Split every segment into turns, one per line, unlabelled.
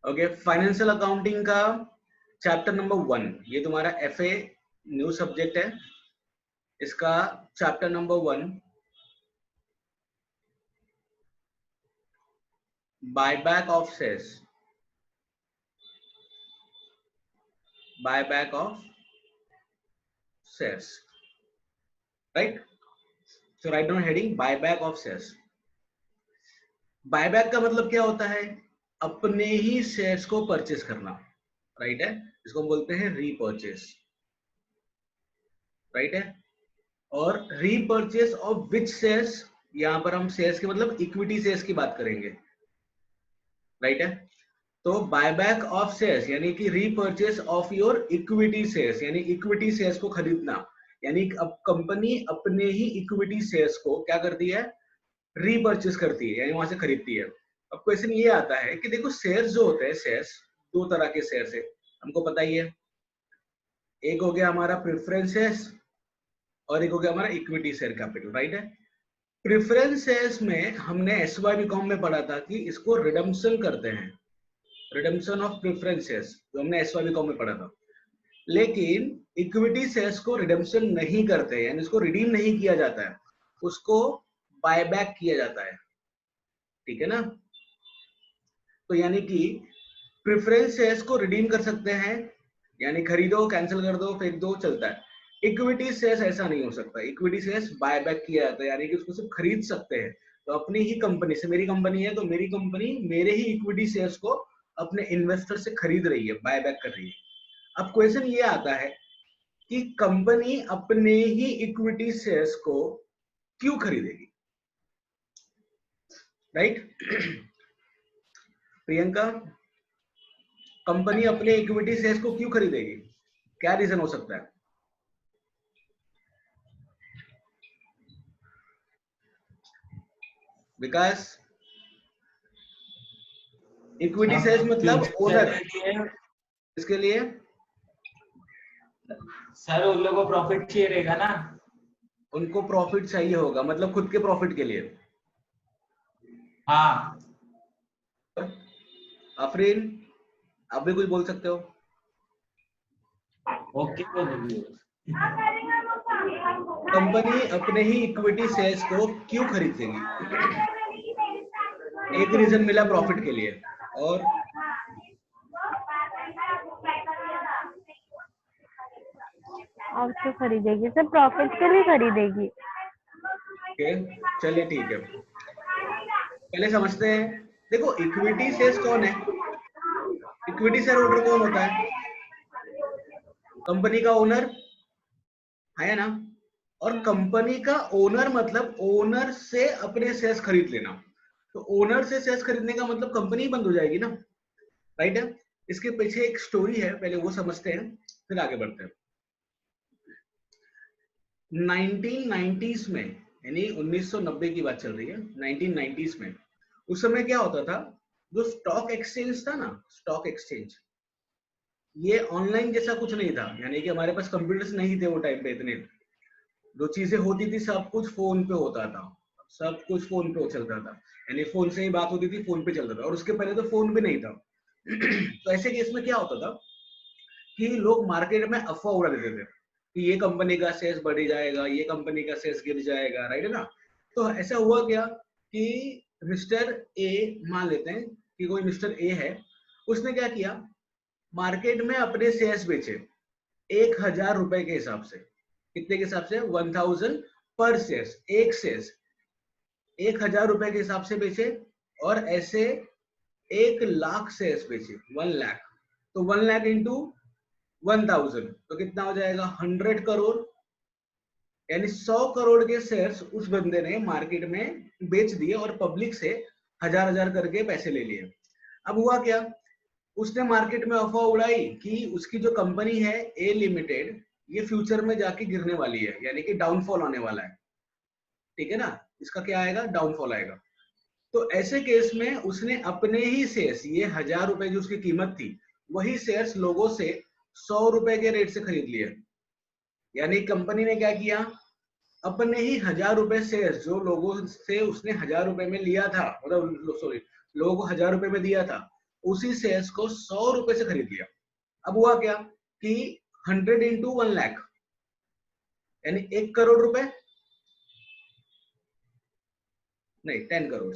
Okay, financial accounting का chapter number 1, ये तुम्हारा एफए न्यू सब्जेक्ट है। इसका chapter number 1 buyback of shares, buyback of shares, right. So write down heading buyback of shares. Buyback का मतलब क्या होता है? अपने ही शेयर्स को परचेस करना, राइट है। इसको हम बोलते हैं रीपर्चेस, राइट है। और रीपर्चेस ऑफ विच शेयर्स, यहां पर हम शेयर्स के मतलब इक्विटी शेयर्स की बात करेंगे, राइट है। तो बायबैक ऑफ शेयर्स यानी कि repurchase of your equity shares, यानी इक्विटी शेयर्स को खरीदना। यानी अब कंपनी अपने ही इक्विटी शेयर्स को क्या करती है? रीपर्चेस करती है, यानी वहां से खरीदती है। अब क्वेश्चन ये आता है कि देखो शेयर्स जो होते हैं, शेयर्स दो तरह के शेयर्स है, हमको पता ही है। एक हो गया हमारा प्रेफरेंस शेयर्स और एक हो गया हमारा इक्विटी शेयर कैपिटल, राइट है। प्रेफरेंस शेयर्स में हमने एसवाई बीकॉम में पढ़ा था कि इसको रिडम्पशन करते हैं, रिडम्पशन ऑफ प्रेफरेंस शेयर्स, जो हमने एसवाई बीकॉम में पढ़ा था। लेकिन इक्विटी शेयर्स को रिडम्पशन नहीं करते, यानी इसको रिडीम नहीं किया जाता है, उसको बायबैक किया जाता है, ठीक है ना। तो यानी कि प्रेफरेंस शेयर्स को रिडीम कर सकते हैं, यानी खरीदो, कैंसिल कर दो, फेंक दो, चलता है। इक्विटी शेयर्स ऐसा नहीं हो सकता, इक्विटी शेयर्स बायबैक किया जाता है, यानी कि उसको सिर्फ खरीद सकते हैं। तो अपनी ही कंपनी से, मेरी कंपनी है तो मेरी कंपनी मेरे ही इक्विटी शेयर्स को अपने इन्वेस्टर से खरीद रही है, बायबैक कर रही है। अब क्वेश्चन ये आता है कि कंपनी अपने ही इक्विटी शेयर्स को क्यों खरीदेगी, राइट। प्रियंका, कंपनी अपने इक्विटी शेयर्स को क्यों खरीदेगी? क्या रीजन हो सकता है? विकास, इक्विटी शेयर्स मतलब
फ्यूचर
ओनर,
के लिए
इसके लिए
सर उन लोगों को प्रॉफिट चाहिए रहेगा ना।
उनको प्रॉफिट चाहिए होगा, मतलब खुद के प्रॉफिट के लिए।
हाँ
अफरीन, आप भी कुछ बोल सकते हो।
ओके बोल दीजिए।
कंपनी अपने ही इक्विटी शेयर्स को क्यों खरीदेगी? एक रीजन मिला प्रॉफिट के लिए, और
और क्यों खरीदेगी सर? प्रॉफिट के लिए खरीदेगी।
ओके, चलिए ठीक है, पहले समझते हैं। देखो इक्विटी शेयर्स कौन है? इक्विटी शेयर होल्डर कौन होता है? कंपनी का ओनर है ना। और कंपनी का ओनर मतलब ओनर से अपने शेयर्स खरीद लेना। तो ओनर से शेयर्स खरीदने का मतलब कंपनी बंद हो जाएगी ना, राइट है। इसके पीछे एक स्टोरी है, पहले वो समझते हैं फिर आगे बढ़ते हैं। 1990s में, यानी 1990 की बात चल रही है, 1990s में उस समय क्या होता था, जो स्टॉक एक्सचेंज था ना, स्टॉक एक्सचेंज, ये ऑनलाइन जैसा कुछ नहीं था, यानी कि हमारे पास कंप्यूटर्स नहीं थे वो टाइम पे इतने। जो चीजें होती थी सब कुछ फोन पे होता था, सब कुछ फोन पे चलता था, यानी फोन से ही बात होती थी, फोन पे चलता था, और उसके पहले तो फोन भी नहीं था। तो ऐसे केस में क्या होता था कि लोग मार्केट में अफवाह उड़ा देते थे कि ये कंपनी का शेयर बढ़ जाएगा, ये कंपनी का शेयर गिर जाएगा, राइट है ना। तो ऐसा हुआ क्या कि मिस्टर ए, मान लेते हैं कि कोई मिस्टर ए है, उसने क्या किया, मार्केट में अपने शेयर्स बेचे 1000 रुपए के हिसाब से। कितने के हिसाब से? 1000 पर शेयर, एक शेयर 1000 रुपए के हिसाब से बेचे, और ऐसे 1 लाख शेयर्स बेचे, 1 लाख। तो 1 लाख इंटू 1000 तो कितना हो जाएगा? 100 करोड़, यानी 100 करोड़ के शेयर्स उस बंदे ने मार्केट में बेच दिए और पब्लिक से 1000 करके पैसे ले लिए। अब हुआ क्या, उसने मार्केट में अफवाह उड़ाई कि उसकी जो कंपनी है ए लिमिटेड, ये फ्यूचर में जाके गिरने वाली है, यानी कि डाउनफॉल होने वाला है, ठीक है ना। इसका क्या आएगा? डाउनफॉल आएगा। तो ऐसे केस में उसने अपने ही शेयर्स, ये 1000 रुपए जो उसकी कीमत थी, वही शेयर्स लोगों से 100 रुपए के रेट से खरीद लिए। यानी कंपनी ने क्या किया, अपने ही 1000 रुपए शेयर्स जो लोगों से उसने 1000 रुपए में लिया था, मतलब सॉरी, लोगों को 1000 रुपए में दिया था, उसी शेयर्स को 100 रुपए से खरीद लिया। अब हुआ क्या कि 100 इंटू 1 लाख यानी 1 करोड़ रुपए, नहीं 10 करोड़,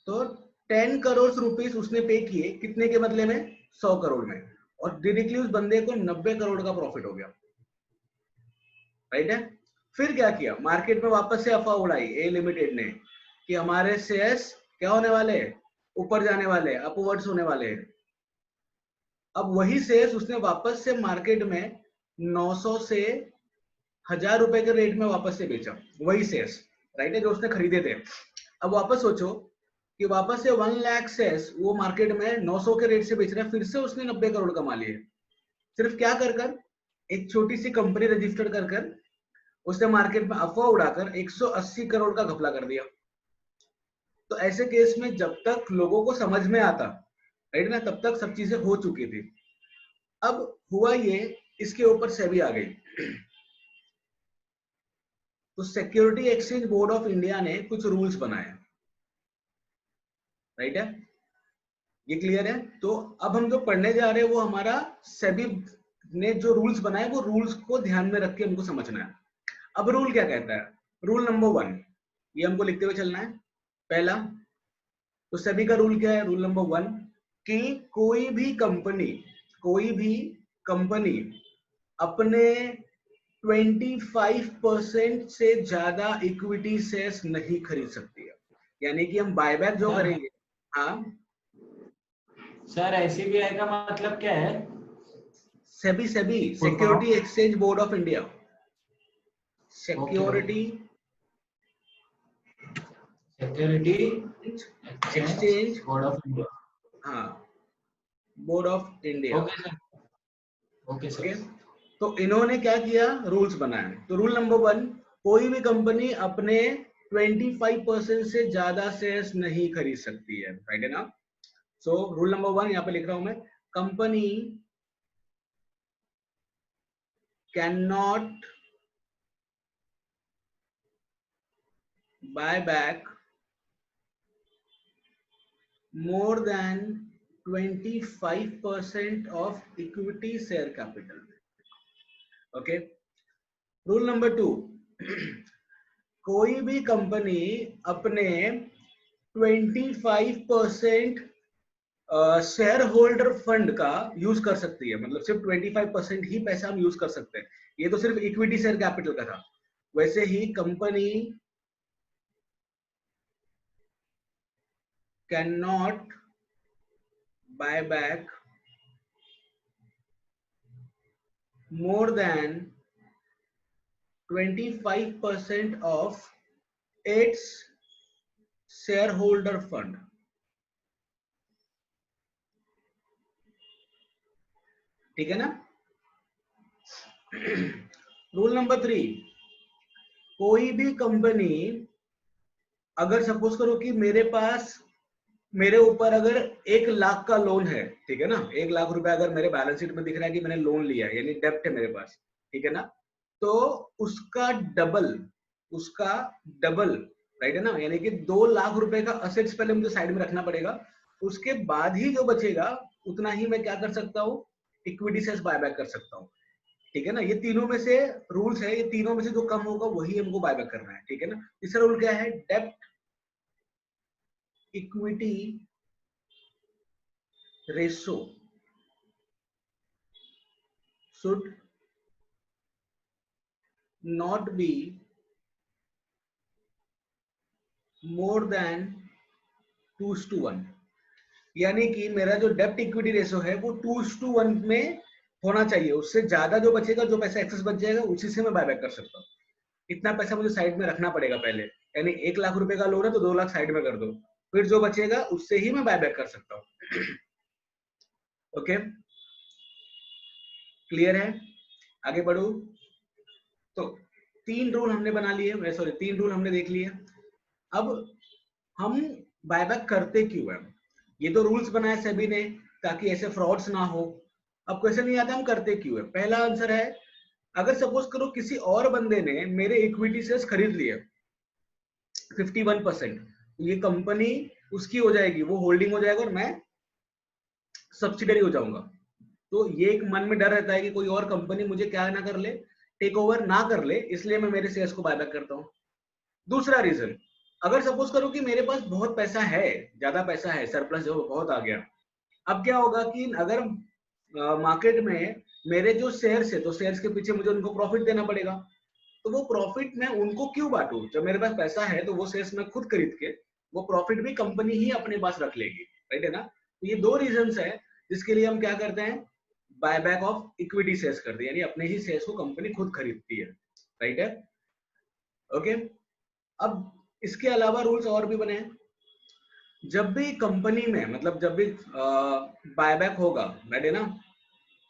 तो 10 करोड़ रुपीस उसने पे किए कितने के बदले में, 100 करोड़ में, और डायरेक्टली उस बंदे को 90 करोड़ का प्रॉफिट हो गया, राइट है। फिर क्या किया, मार्केट में वापस से अफवाह उड़ाई ए लिमिटेड ने कि हमारे शेयर्स क्या होने वाले, ऊपर जाने वाले, अपवर्ड्स होने वाले। अब वही शेयर्स उसने वापस से मार्केट में 900 से 1000 रुपए के रेट में वापस से बेचा, वही शेयर्स, राइट है, जो उसने खरीदे थे। अब वापस सोचो कि वापस से 1 लाख शेयर्स वो मार्केट में 900 के रेट से बेच रहा है, फिर से उसने 90 करोड़ कमा लिए। सिर्फ क्या कर कर, एक छोटी सी कंपनी रजिस्टर कर कर उसने मार्केट में अफवाह उड़ाकर 180 करोड़ का घपला कर दिया। तो ऐसे केस में जब तक लोगों को समझ में आता, राइट ना, तब तक सब चीजें हो चुकी थी। अब हुआ ये, इसके ऊपर सेबी आ गई, तो security exchange board of India ने कुछ रूल्स बनाए, राइट है, ये क्लियर है। तो अब हम जो पढ़ने जा रहे हैं वो हमारा सेबी ने जो रूल्स बनाए वो रूल्स को ध्यान में रख के हमको समझना है। अब रूल क्या कहता है, रूल नंबर 1, ये हमको लिखते हुए चलना है। पहला, तो सेबी का रूल क्या है, रूल नंबर 1 कि कोई भी कंपनी अपने 25% से ज्यादा इक्विटी शेयर्स नहीं खरीद सकती है। यानी कि हम बायबैक जो करेंगे, हाँ
सर SEBI का मतलब क्या है?
SEBI security exchange board of India, security exchange
board of India,
हाँ, board of India.
Okay sir.
तो इन्होंने क्या किया, रूल्स बनाए। तो रूल नंबर 1, कोई भी कंपनी अपने 25% से ज्यादा शेयर्स नहीं खरीद सकती है, राइट है ना। सो रूल नंबर 1 यहाँ पे लिख रहा हूं मैं, company can not buy back more than 25% of equity share capital. Okay. Rule number 2, कोई भी कंपनी अपने 25% शेयर होल्डर फंड का यूज कर सकती है, मतलब सिर्फ 25% ही पैसा हम यूज कर सकते हैं। ये तो सिर्फ इक्विटी शेयर कैपिटल का था। वैसे ही company can not buy back more than 25% of its shareholder fund. ठीक है ना। रूल नंबर 3, कोई भी कंपनी, अगर सपोज करो कि मेरे ऊपर अगर 1 लाख का लोन है, ठीक है ना, 1 लाख रुपए अगर मेरे बैलेंस शीट में दिख रहा है कि मैंने लोन लिया है, यानी डेब्ट है मेरे पास, ठीक है ना, तो उसका डबल, राइट है ना, यानी कि 2 लाख रुपए का असेट्स पहले मुझे साइड में रखना पड़ेगा। उसके बाद ही जो बचेगा उतना ही मैं क्या कर सकता हूँ, इक्विटी शेयर्स बायबैक कर सकता हूँ, ठीक है ना। ये तीनों में से रूल्स है, ये तीनों में से जो कम होगा वही हमको बायबैक करना है, ठीक है ना। तीसरा रूल क्या है, डेब्ट equity ratio should not be more than 2:1, यानी कि मेरा जो डेब्ट इक्विटी रेशो है वो 2:1 में होना चाहिए। उससे ज्यादा जो बचेगा, जो पैसा एक्सेस बच जाएगा, उसी से मैं बायबैक कर सकता हूँ। इतना पैसा मुझे साइड में रखना पड़ेगा पहले, यानी 1 लाख रुपए का लोन है तो 2 लाख साइड में कर दो, फिर जो बचेगा उससे ही मैं बायबैक कर सकता हूँ। ओके, क्लियर है, आगे बढ़ू। तो 3 रूल हमने बना लिए, 3 रूल हमने देख लिए। अब हम बायबैक करते क्यों है, ये तो रूल्स बनाए सेबी ने ताकि ऐसे फ्रॉड्स ना हो। अब क्वेश्चन ये आता है हम करते क्यों है। पहला आंसर है, अगर सपोज करो किसी और बंदे ने मेरे इक्विटी शेयर्स खरीद लिए 51%, ये कंपनी उसकी हो जाएगी, वो होल्डिंग हो जाएगा और मैं सब्सिडरी हो जाऊंगा। तो ये एक मन में डर रहता है कि कोई और कंपनी मुझे क्या ना कर ले, टेक ओवर ना कर ले, इसलिए मैं मेरे शेयर्स को बायबैक करता हूँ। दूसरा रीजन, अगर सपोज करो कि मेरे पास बहुत पैसा है, ज्यादा पैसा है, सरप्लस जो बहुत आ गया, अब क्या होगा कि अगर मार्केट में मेरे जो शेयर्स है तो शेयर्स के पीछे मुझे उनको प्रॉफिट देना पड़ेगा। तो वो प्रॉफिट मैं उनको क्यों बांटू, जब मेरे पास पैसा है तो वो शेयर्स मैं खुद खरीद के वो प्रॉफिट भी कंपनी ही अपने पास रख लेगी, राइट है ना। तो ये दो रीजंस है जिसके लिए हम क्या करते हैं, बायबैक ऑफ इक्विटी शेयर्स करते हैं, यानी अपने ही शेयर्स को कंपनी खुद खरीदती है, राइट है। ओके, अब इसके अलावा रूल्स और भी बने हैं। जब भी कंपनी में मतलब जब भी बायबैक होगा, राइट है ना,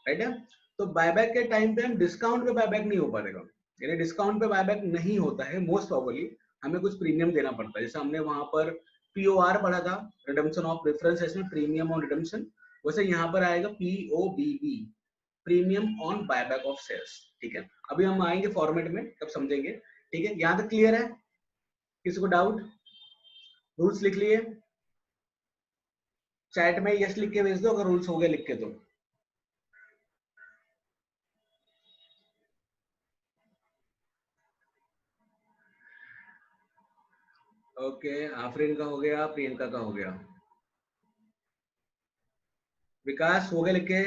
राइट है, तो बायबैक के टाइम पे हम डिस्काउंट पे बायबैक नहीं हो पाएगा, यानी डिस्काउंट पे बायबैक नहीं होता है मोस्ट प्रोबेबली, हमें कुछ प्रीमियम देना पड़ता है। जैसे हमने वहां पर पीओआर पढ़ा था, रिडम्पशन ऑफ प्रेफरेंस, इसमें प्रीमियम ऑन रिडम्पशन, वैसे यहाँ पर आएगा POBB, premium on buyback of shares. ठीक है, अभी हम आएंगे फॉर्मेट में तब समझेंगे। ठीक है, यहाँ तक क्लियर है, किसी को डाउट? रूल्स लिख लिए, चैट में यस लिख के भेज दो अगर रूल्स हो गए लिख के तो। ओके, आफरीन का हो गया, प्रियंका का हो गया, विकास हो गया लिख के?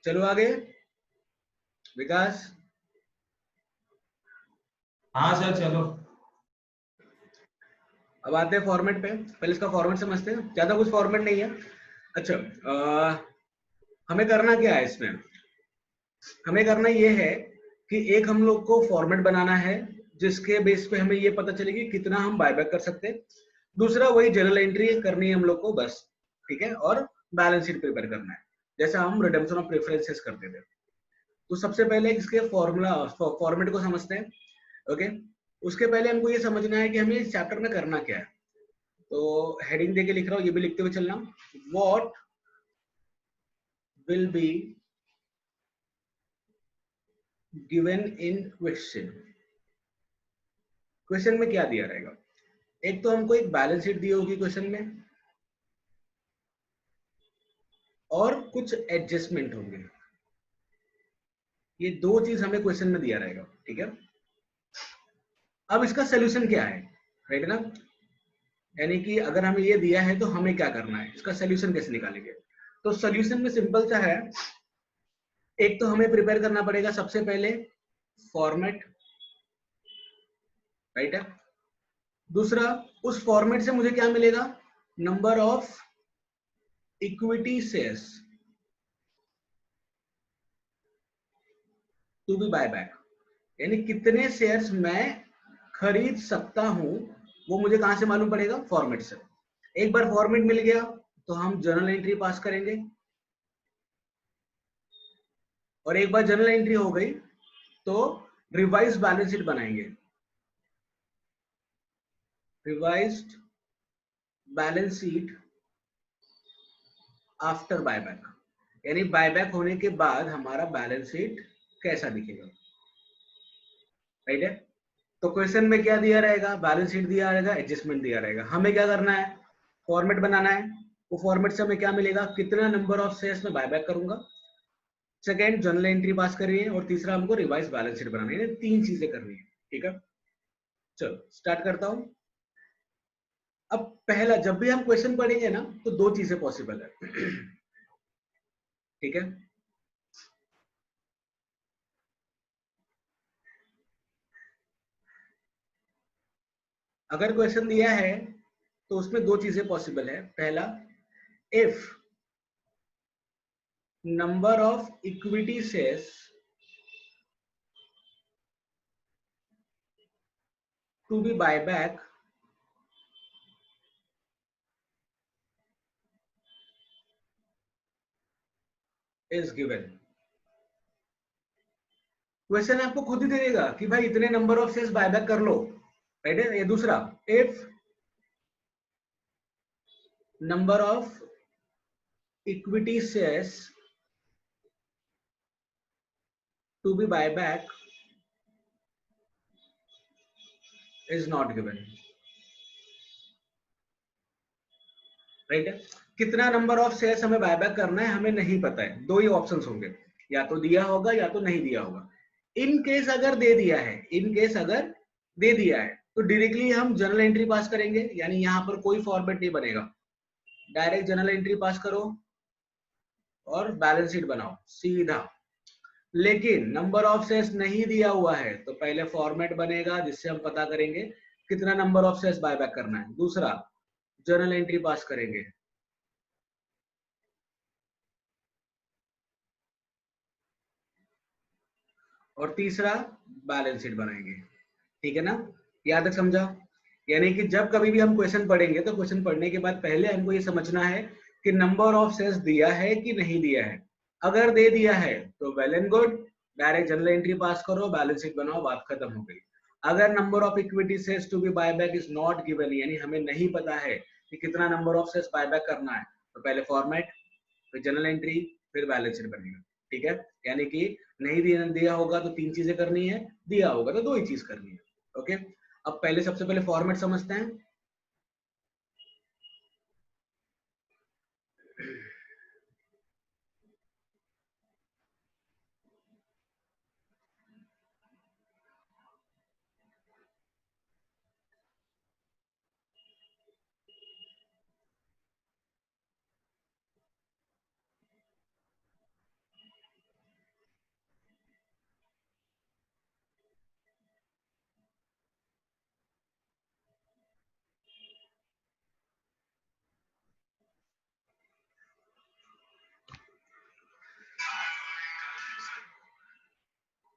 चलो आगे, विकास।
हाँ सर चलो।
अब आते हैं फॉर्मेट पे, पहले इसका फॉर्मेट समझते हैं, ज्यादा कुछ फॉर्मेट नहीं है। अच्छा, हमें करना क्या है इसमें, हमें करना ये है कि एक हम लोग को फॉर्मेट बनाना है जिसके बेस पे हमें ये पता चलेगी कितना हम बायबैक कर सकते हैं। दूसरा वही जनरल एंट्री करनी है हम लोग को बस, ठीक है, और बैलेंस शीट प्रिपेयर करना है जैसा हम रिडम्पशन ऑफ प्रेफरेंसेस करते थे। तो सबसे पहले इसके फॉर्मूला फॉर्मेट को समझते हैं। ओके, उसके पहले हमको ये समझना है कि हमें इस चैप्टर में करना क्या है। तो हेडिंग देके लिख रहा हूँ, ये भी लिखते हुए चलना, what will be given in question. Question में क्या दिया रहेगा, एक तो हमको एक बैलेंस शीट दी होगी क्वेश्चन में, और कुछ एडजस्टमेंट होंगे, ये दो चीज हमें क्वेश्चन में दिया रहेगा। ठीक है, अब इसका सोल्यूशन क्या है, राइट ना, यानी कि अगर हमें ये दिया है तो हमें क्या करना है, इसका सोल्यूशन कैसे निकालेंगे। तो सोल्यूशन में सिंपल सा है, एक तो हमें प्रिपेयर करना पड़ेगा सबसे पहले फॉर्मेट, राइट है। दूसरा, उस फॉर्मेट से मुझे क्या मिलेगा, number of equity shares to be buy back, यानी कितने शेयर्स मैं खरीद सकता हूं, वो मुझे कहां से मालूम पड़ेगा, फॉर्मेट से। एक बार फॉर्मेट मिल गया तो हम जर्नल एंट्री पास करेंगे, और एक बार जर्नल एंट्री हो गई तो रिवाइज बैलेंस शीट बनाएंगे, revised balance sheet after buyback, यानी बायबैक होने के बाद हमारा बैलेंस शीट कैसा दिखेगा, राइट है। तो क्वेश्चन में क्या दिया रहेगा, बैलेंस शीट दिया रहेगा, एडजस्टमेंट दिया रहेगा, हमें क्या करना है, फॉर्मेट बनाना है। वो फॉर्मेट से हमें क्या मिलेगा, कितना नंबर ऑफ शेयर्स में बायबैक करूंगा, सेकंड जनरल एंट्री पास करनी है, और तीसरा हमको रिवाइज बैलेंस शीट बनानी है, तीन चीजें करनी है। ठीक है, चलो स्टार्ट करता हूं। अब पहला, जब भी हम क्वेश्चन पढ़ेंगे ना तो दो चीजें पॉसिबल है। ठीक है, अगर क्वेश्चन दिया है तो उसमें दो चीजें पॉसिबल है। पहला, if number of equity shares to be buyback is given. Question आपको खुद ही दे देगा कि भाई इतने नंबर ऑफ शेयर्स बायबैक कर लो, राइट है। ये दूसरा, if number of equity shares to be buyback is not given, right है। कितना नंबर ऑफ शेयर्स हमें बायबैक करना है हमें नहीं पता है, दो ही ऑप्शंस होंगे, या तो दिया होगा या तो नहीं दिया होगा। इन केस अगर दे दिया है, इन केस अगर दे दिया है तो डायरेक्टली हम जर्नल एंट्री पास करेंगे, यानी यहां पर कोई फॉर्मेट नहीं बनेगा, डायरेक्ट जर्नल एंट्री पास करो और बैलेंस शीट बनाओ सीधा। लेकिन नंबर ऑफ शेयर्स नहीं दिया हुआ है तो पहले फॉर्मेट बनेगा जिससे हम पता करेंगे कितना नंबर ऑफ शेयर्स बायबैक करना है, दूसरा जर्नल एंट्री पास करेंगे, और तीसरा बैलेंस शीट बनाएंगे। ठीक है ना, याद तक समझा। यानी कि जब कभी भी हम क्वेश्चन पढ़ेंगे तो क्वेश्चन पढ़ने के बाद पहले हमको ये समझना है कि नंबर ऑफ शेयर्स दिया है कि नहीं दिया है। अगर दे दिया है तो well and good, direct journal entry pass करो, बैलेंस शीट बनाओ, बात खत्म हो गई। अगर number of equity shares to be buyback is not given, यानी हमें नहीं पता है कि कितना नंबर ऑफ शेयर्स बायबैक करना है, तो पहले फॉर्मेट, फिर जर्नल एंट्री, फिर बैलेंस शीट बनेगा। ठीक है, यानी कि नहीं दिया होगा तो तीन चीजें करनी है, दिया होगा तो दो ही चीज करनी है। ओके, अब पहले सबसे पहले फॉर्मेट समझते हैं।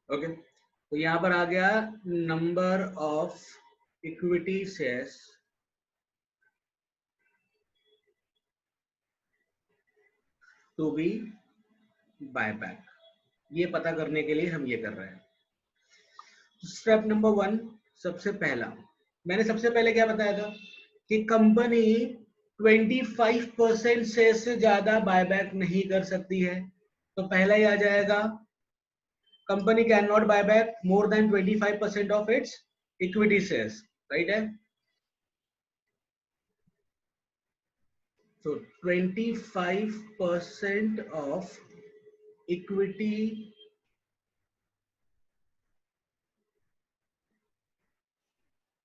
ओके, तो यहां पर आ गया number of equity shares to be buyback, ये पता करने के लिए हम ये कर रहे हैं। स्टेप नंबर 1, सबसे पहला मैंने सबसे पहले क्या बताया था कि कंपनी 25% शेयर से ज्यादा बायबैक नहीं कर सकती है, तो पहला ही आ जाएगा company can not buy back more than 25% of its equity shares, right है। So 25% of equity,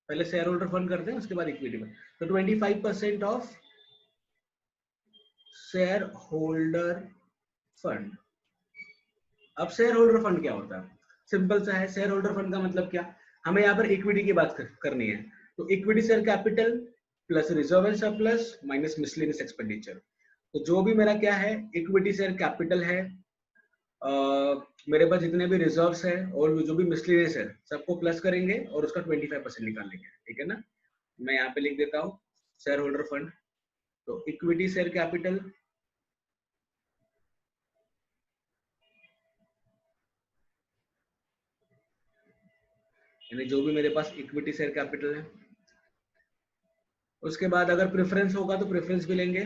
पहले शेयर होल्डर फंड करते हैं उसके बाद इक्विटी में, तो 25% ऑफ शेयर होल्डर फंड। अब शेयर होल्डर फंड क्या होता है, सिंपल सा है। शेयर होल्डर फंड का मतलब क्या, हमें यहाँ पर इक्विटी की बात करनी है, तो equity share capital plus reserve and surplus minus miscellaneous expenditure. तो जो भी मेरा क्या है, इक्विटी शेयर कैपिटल है, मेरे पास जितने भी रिजर्व्स है और जो भी मिसलेनियस है सबको प्लस करेंगे और उसका 25% निकाल लेंगे। ठीक है ना, मैं यहाँ पे लिख देता हूँ शेयर होल्डर फंड। तो इक्विटी शेयर कैपिटल यानी जो भी मेरे पास इक्विटी शेयर कैपिटल है, उसके बाद अगर प्रेफरेंस होगा तो प्रेफरेंस भी लेंगे,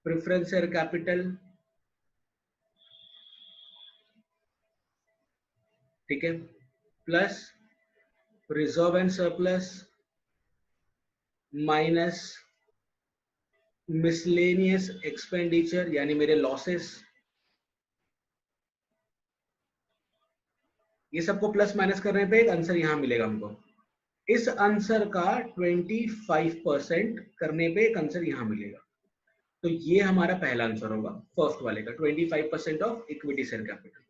प्रेफरेंस शेयर कैपिटल, ठीक है, plus reserve and surplus minus miscellaneous expenditure यानी मेरे लॉसेस, ये सबको प्लस माइनस करने पे एक आंसर यहां मिलेगा हमको। इस आंसर का 25% करने पे एक आंसर यहां मिलेगा, तो ये हमारा पहला आंसर होगा फर्स्ट वाले का, 25% ऑफ इक्विटी शेयर कैपिटल।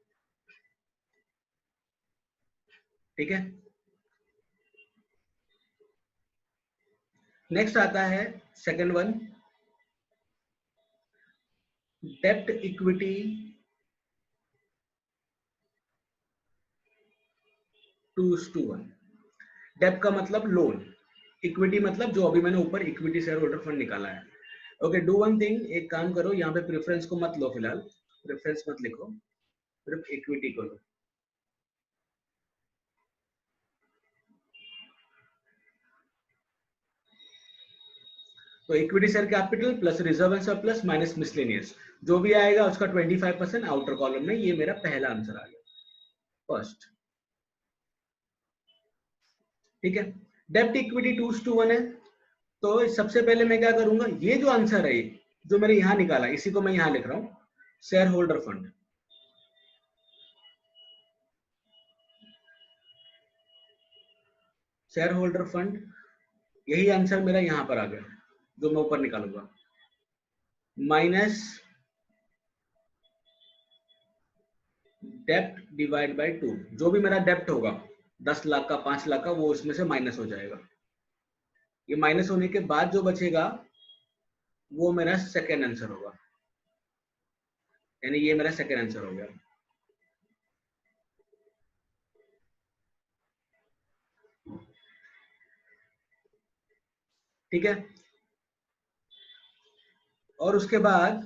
ठीक है, नेक्स्ट आता है सेकंड वन, डेप्ट इक्विटी टू टू वन। डेप्ट का मतलब लोन, इक्विटी मतलब जो अभी मैंने ऊपर इक्विटी शेयर होल्डर फंड निकाला है, ओके, डू वन थिंग, एक काम करो, यहाँ पे प्रेफरेंस को मत लो फिलहाल, प्रेफरेंस मत लिखो, सिर्फ इक्विटी को लो। तो equity share capital plus reserve and surplus minus miscellaneous, जो भी आएगा उसका 25% आउटर कॉलम में, ये मेरा पहला आंसर आ गया, फर्स्ट। ठीक है, डेब्ट इक्विटी 2:1 है, तो सबसे पहले मैं क्या करूंगा, ये जो आंसर है जो मैंने यहां निकाला, इसी को मैं यहां लिख रहा हूं, share holder fund. Share holder fund, यही आंसर मेरा यहां पर आ गया, जो मैं ऊपर निकालूंगा, माइनस डेप्ट डिवाइड बाय 2, जो भी मेरा डेप्ट होगा 10 लाख का, 5 लाख का, वो उसमें से माइनस हो जाएगा। ये माइनस होने के बाद जो बचेगा वो मेरा सेकेंड आंसर होगा, यानी ये मेरा सेकेंड आंसर हो गया। ठीक है, और उसके बाद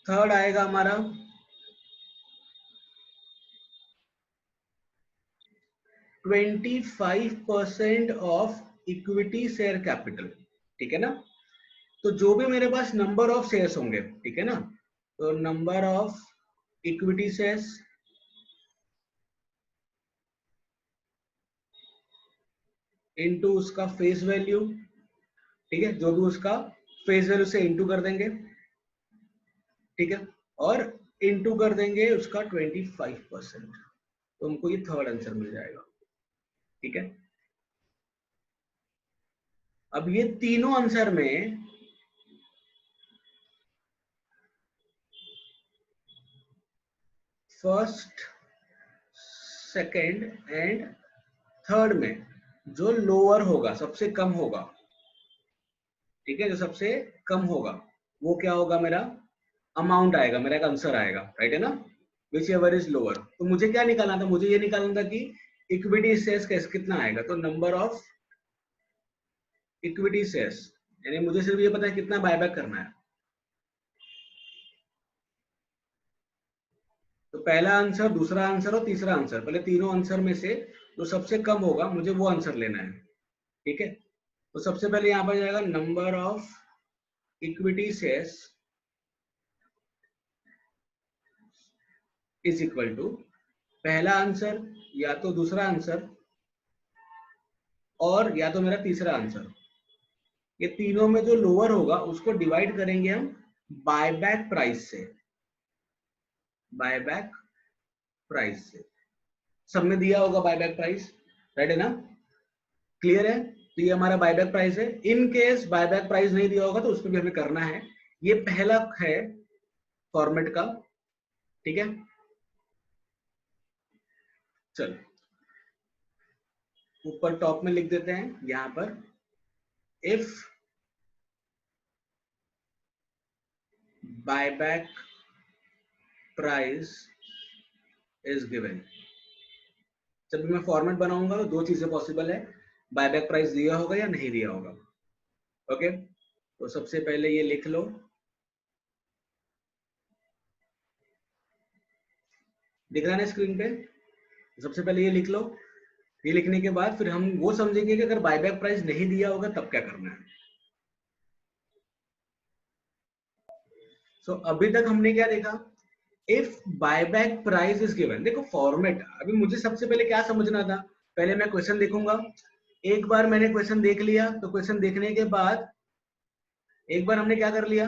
थर्ड आएगा हमारा 25% ऑफ इक्विटी शेयर कैपिटल। ठीक है ना, तो जो भी मेरे पास नंबर ऑफ शेयर्स होंगे, ठीक है ना, तो number of equity shares into उसका फेस वैल्यू, ठीक है, जो भी उसका फेस वैल्यू से इनटू कर देंगे, ठीक है, और इनटू कर देंगे उसका 25%, तो हमको ये थर्ड आंसर मिल जाएगा। ठीक है, अब ये तीनों आंसर में फर्स्ट, सेकंड एंड थर्ड में जो लोअर होगा, सबसे कम होगा, ठीक है, जो सबसे कम होगा वो क्या होगा, मेरा अमाउंट आएगा, मेरा एक आंसर आएगा, राइट है ना, विच एवर इज लोअर। तो मुझे क्या निकालना था, मुझे ये निकालना था कि इक्विटी शेयर्स कितना आएगा, तो नंबर ऑफ इक्विटी शेयर्स, यानी मुझे सिर्फ ये पता है कितना बायबैक करना है। तो पहला आंसर, दूसरा आंसर और तीसरा आंसर, पहले तीनों आंसर में से जो सबसे कम होगा मुझे वो आंसर लेना है। ठीक है, तो सबसे पहले यहां पर जाएगा number of equity shares is equal to पहला आंसर या तो दूसरा आंसर और या तो मेरा तीसरा आंसर, ये तीनों में जो लोअर होगा उसको डिवाइड करेंगे हम बायबैक प्राइस से, बायबैक प्राइस से, सब में दिया होगा बायबैक प्राइस, राइट है ना, क्लियर है। तो ये हमारा बायबैक प्राइस है, इन केस बायबैक प्राइस नहीं दिया होगा तो उसको भी हमें करना है, ये पहला है फॉर्मेट का। ठीक है, चलो ऊपर टॉप में लिख देते हैं यहां पर, if buyback price is given. जब भी मैं फॉर्मेट बनाऊंगा तो दो चीजें पॉसिबल है, बायबैक प्राइस दिया होगा या नहीं दिया होगा। ओके, तो सबसे पहले ये लिख लो, दिख रहा है ना स्क्रीन पे, सबसे पहले ये लिख लो, ये लिखने के बाद फिर हम वो समझेंगे कि अगर बायबैक प्राइस नहीं दिया होगा तब क्या करना है। सो अभी तक हमने क्या देखा, if buyback price is given, देखो फॉर्मेट, अभी मुझे सबसे पहले क्या समझना था, पहले मैं क्वेश्चन देखूंगा, एक बार मैंने क्वेश्चन देख लिया तो क्वेश्चन देखने के बाद, एक बार हमने क्या कर लिया,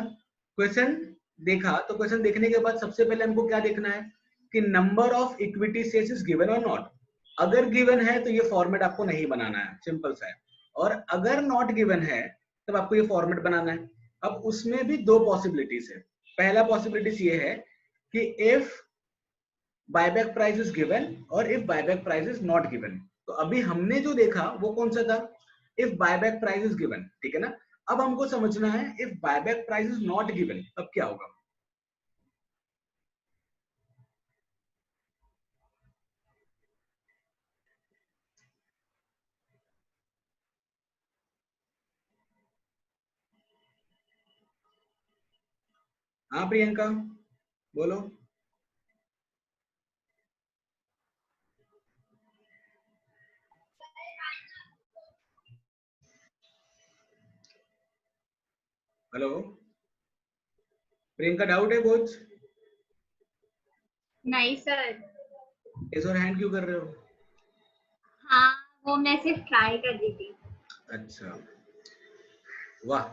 क्वेश्चन देखा, तो क्वेश्चन देखने के बाद सबसे पहले हमको क्या देखना है कि number of equity shares is given और नॉट। अगर गिवन है तो ये फॉर्मेट आपको नहीं बनाना है, सिंपल सा है, और अगर नॉट गिवन है तब आपको ये फॉर्मेट बनाना है। अब उसमें भी दो पॉसिबिलिटीज है, पहला पॉसिबिलिटीज ये है कि if buyback price is given और if buyback price is not given. तो अभी हमने जो देखा वो कौन सा था, if buyback price is given, ठीक है ना। अब हमको समझना है if buyback price is not given तब क्या होगा। हाँ प्रियंका बोलो। हेलो प्रियंका, डाउट है कुछ?
नहीं सर।
इस और हैंड क्यों कर रहे हो?
हाँ, वो मैं सिर्फ ट्राई कर रही थी।
अच्छा, वाह।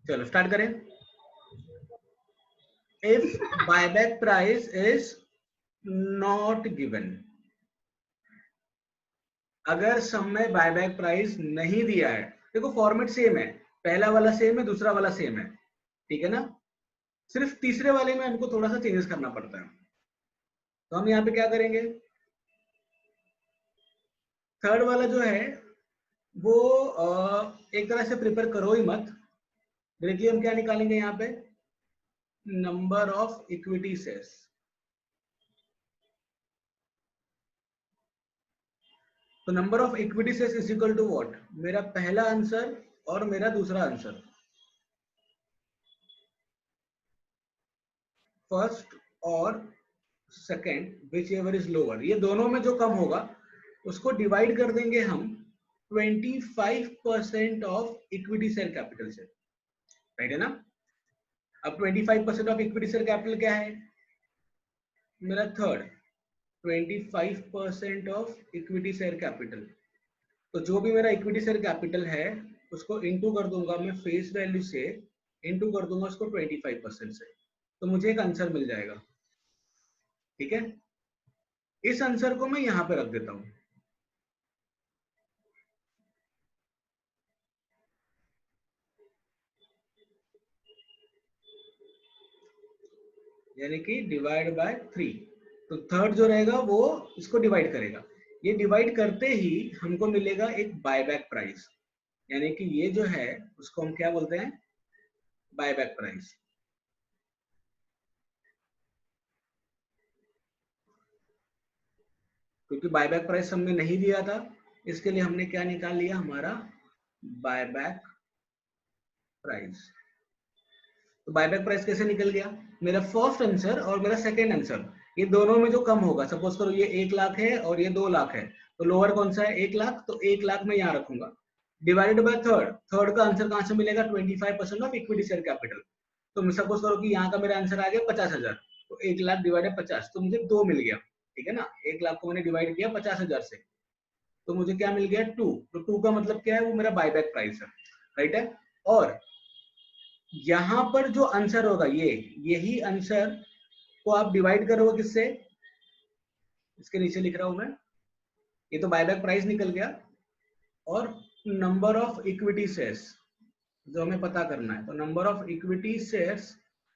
चलो स्टार्ट करें। If buyback price is not given, अगर सम में बायबैक प्राइस नहीं दिया है, देखो फॉर्मेट सेम है, पहला वाला सेम है, दूसरा वाला सेम है, ठीक है ना, सिर्फ तीसरे वाले में हमको थोड़ा सा चेंजेस करना पड़ता है। तो हम यहाँ पे क्या करेंगे, थर्ड वाला जो है वो एक तरह से प्रिपेयर करो ही मत। देखिए हम क्या निकालेंगे यहाँ पे, नंबर ऑफ इक्विटी शेयर्स। तो number of equity shares is equal to what, मेरा पहला आंसर और मेरा दूसरा आंसर, फर्स्ट और second whichever is lower, ये दोनों में जो कम होगा उसको डिवाइड कर देंगे हम 25% ऑफ इक्विटी शेयर कैपिटल से, राइट है ना। अब 25% ऑफ इक्विटी शेयर कैपिटल क्या है, मेरा third 25% of equity share capital. तो जो भी मेरा इक्विटी शेयर कैपिटल है उसको इनटू कर दूंगा मैं फेस वैल्यू से, इनटू कर दूंगा उसको 25% से, तो मुझे एक आंसर मिल जाएगा, ठीक है। इस आंसर को मैं यहां पे रख देता हूं, यानी कि डिवाइड बाय 3। तो थर्ड जो रहेगा वो इसको डिवाइड करेगा, ये डिवाइड करते ही हमको मिलेगा एक बायबैक प्राइस, यानी कि ये जो है उसको हम क्या बोलते हैं, बायबैक प्राइस। क्योंकि बायबैक प्राइस हमने नहीं दिया था, इसके लिए हमने क्या निकाल लिया, हमारा बायबैक प्राइस। तो बायबैक प्राइस कैसे निकल गया, मेरा फर्स्ट आंसर और मेरा सेकंड आंसर, ये दोनों में जो कम होगा, सपोज करो ये 1 लाख है और ये 2 लाख है, तो लोअर कौन सा है, 1 लाख, तो 1 लाख में यहाँ रखूंगा, डिवाइडेड बाय थर्ड, थर्ड का आंसर कहां से मिलेगा, 25% ऑफ इक्विटी शेयर कैपिटल। तो सपोज करो कि यहाँ का मेरा आंसर आ गया 50,000, तो 1 लाख डिवाइडेड 50, तो मुझे 2 मिल गया, ठीक है ना। 1 लाख को मैंने डिवाइड किया 50,000 से, तो मुझे क्या मिल गया 2, तो 2 का मतलब क्या है, वो मेरा बायबैक प्राइस है, राइट है। और यहां पर जो आंसर होगा ये, यही आंसर को आप डिवाइड करोगे किससे, इसके नीचे लिख रहा हूं मैं, ये तो बायबैक प्राइस निकल गया, और नंबर ऑफ इक्विटी शेयर्स जो हमें पता करना है, तो number of equity shares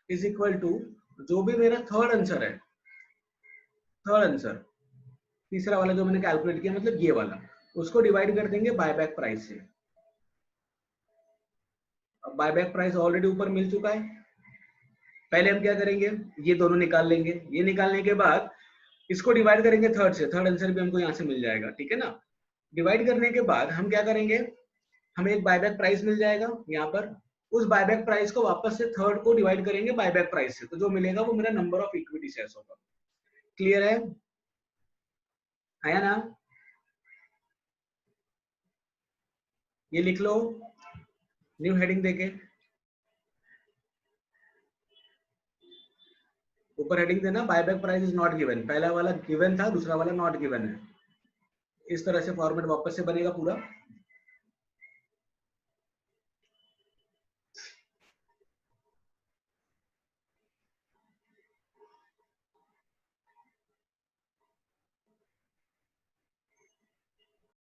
is equal to जो भी मेरा थर्ड आंसर है, थर्ड आंसर तीसरा वाला जो मैंने कैलकुलेट किया, मतलब ये वाला, उसको डिवाइड कर देंगे बायबैक प्राइस से। अब बायबैक प्राइस ऑलरेडी ऊपर मिल चुका है, पहले हम क्या करेंगे, ये दोनों निकाल लेंगे, ये निकालने के बाद इसको डिवाइड करेंगे थर्ड से, थर्ड आंसर भी हमको यहाँ से मिल जाएगा, ठीक है ना। डिवाइड करने के बाद हम क्या करेंगे, हमें एक बायबैक प्राइस मिल जाएगा यहाँ पर, उस बायबैक प्राइस को वापस से थर्ड को डिवाइड करेंगे बायबैक प्राइस से, तो जो मिलेगा वो मेरा नंबर ऑफ इक्विटी शेयर्स होगा। क्लियर है, आया ना। ये लिख लो न्यू हेडिंग देके, ऊपर हेडिंग देना buyback price is not given, पहला वाला गिवन था, दूसरा वाला नॉट गिवन है। इस तरह से फॉर्मेट वापस से बनेगा पूरा।